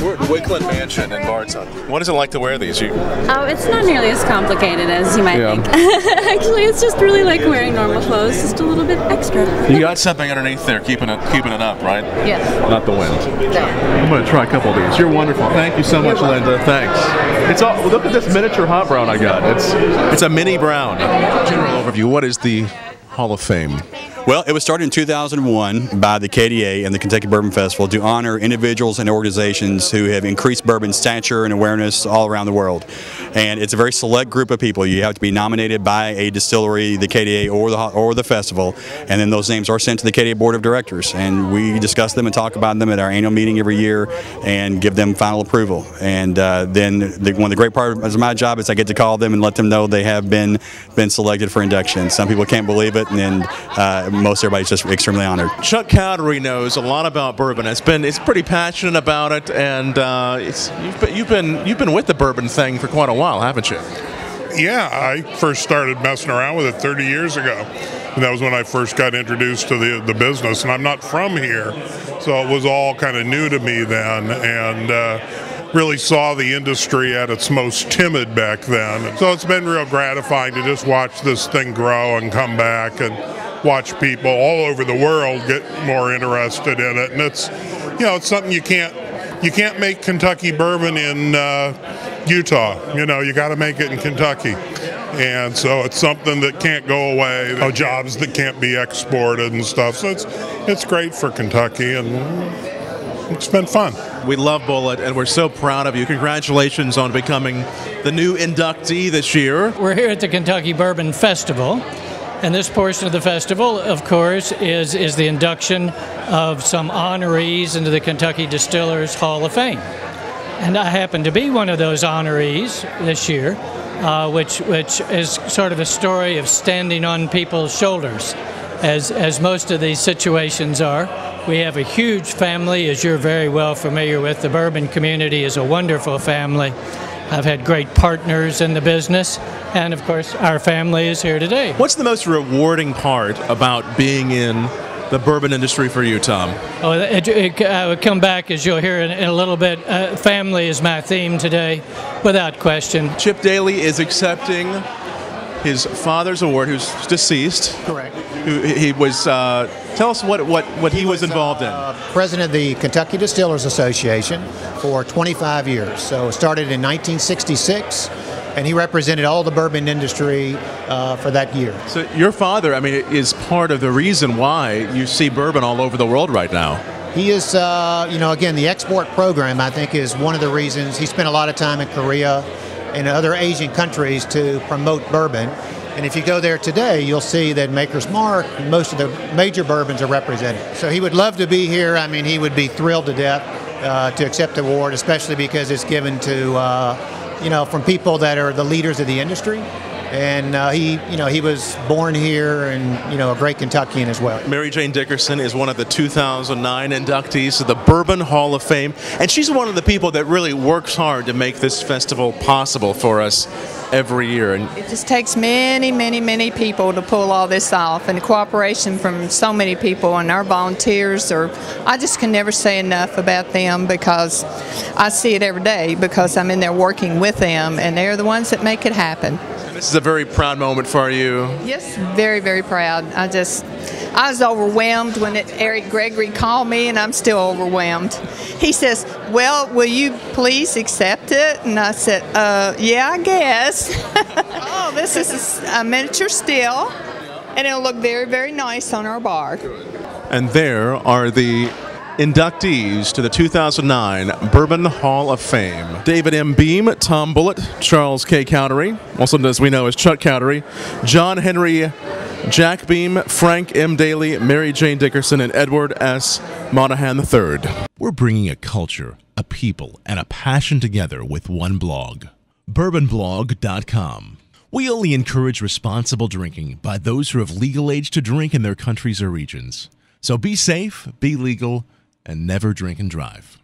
We're at Wickland Mansion in Bardstown. What is it like to wear these? Oh, it's not nearly as complicated as you might think. Actually, it's just really like wearing normal clothes, just a little bit extra. You got something underneath there keeping it up, right? Yes. Not the wind. No. I'm going to try a couple of these. You're wonderful. Thank you so much, Linda. Thanks. It's all. Look at this miniature hot brown I got. It's a mini brown. General overview. What is the Hall of Fame? Well, it was started in 2001 by the KDA and the Kentucky Bourbon Festival to honor individuals and organizations who have increased bourbon stature and awareness all around the world. And it's a very select group of people. You have to be nominated by a distillery, the KDA, or the festival, and then those names are sent to the KDA Board of Directors. And we discuss them and talk about them at our annual meeting every year and give them final approval. And then one of the great parts of my job is I get to call them and let them know they have been selected for induction. Some people can't believe it, and then most everybody's just extremely honored. Chuck Cowdery knows a lot about bourbon. It's pretty passionate about it, and you've been with the bourbon thing for quite a while, haven't you? Yeah, I first started messing around with it 30 years ago. And that was when I first got introduced to the business, and I'm not from here, so it was all kind of new to me then, and really saw the industry at its most timid back then. So it's been real gratifying to just watch this thing grow and come back and watch people all over the world get more interested in it. And it's something you can't make Kentucky bourbon in Utah. You got to make it in Kentucky. And so it's something that can't go away. Jobs that can't be exported and stuff. So it's great for Kentucky, and it's been fun. We love BULLEIT, and we're so proud of you. Congratulations on becoming the new inductee this year. We're here at the Kentucky Bourbon Festival. And this portion of the festival, of course, is the induction of some honorees into the Kentucky Distillers Hall of Fame. And I happen to be one of those honorees this year, which is sort of a story of standing on people's shoulders, as most of these situations are. We have a huge family, as you're very well familiar with. The bourbon community is a wonderful family. I've had great partners in the business, and of course our family is here today. What's the most rewarding part about being in the bourbon industry for you, Tom? Oh, I would come back, as you'll hear in a little bit. Family is my theme today, without question. Chip Dailey is accepting his father's award, who's deceased. Correct. He was. Tell us what he was involved in. President of the Kentucky Distillers Association for 25 years. So it started in 1966, and he represented all the bourbon industry for that year. So your father, is part of the reason why you see bourbon all over the world right now. He is, again, the export program, I think, is one of the reasons. He spent a lot of time in Korea and other Asian countries to promote bourbon. And if you go there today, you'll see that Maker's Mark, most of the major bourbons are represented. So he would love to be here. He would be thrilled to death to accept the award, especially because it's given to, from people that are the leaders of the industry. And he was born here, and a great Kentuckian as well. Mary Jane Dickerson is one of the 2009 inductees to the Bourbon Hall of Fame, and she's one of the people that really works hard to make this festival possible for us every year. And it just takes many, many, many people to pull all this off, and the cooperation from so many people, and our volunteers I just can never say enough about them, because I see it every day, because I'm in there working with them, and they're the ones that make it happen. This is a very proud moment for you. Yes, very, very proud. I was overwhelmed when Eric Gregory called me, and I'm still overwhelmed. He says, "Well, will you please accept it?" And I said, "Yeah, I guess." Oh, this is a miniature still, and it'll look very, very nice on our bar. And there are the inductees to the 2009 Bourbon Hall of Fame. David M. Beam, Tom BULLEIT, Charles K. Cowdery, also known as we know as Chuck Cowdery, John Henry, Jack Beam, Frank M. Dailey, Mary Jane Dickerson, and Edward S. Monahan III. We're bringing a culture, a people, and a passion together with one blog. bourbonblog.com. We only encourage responsible drinking by those who have legal age to drink in their countries or regions. So be safe, be legal, and never drink and drive.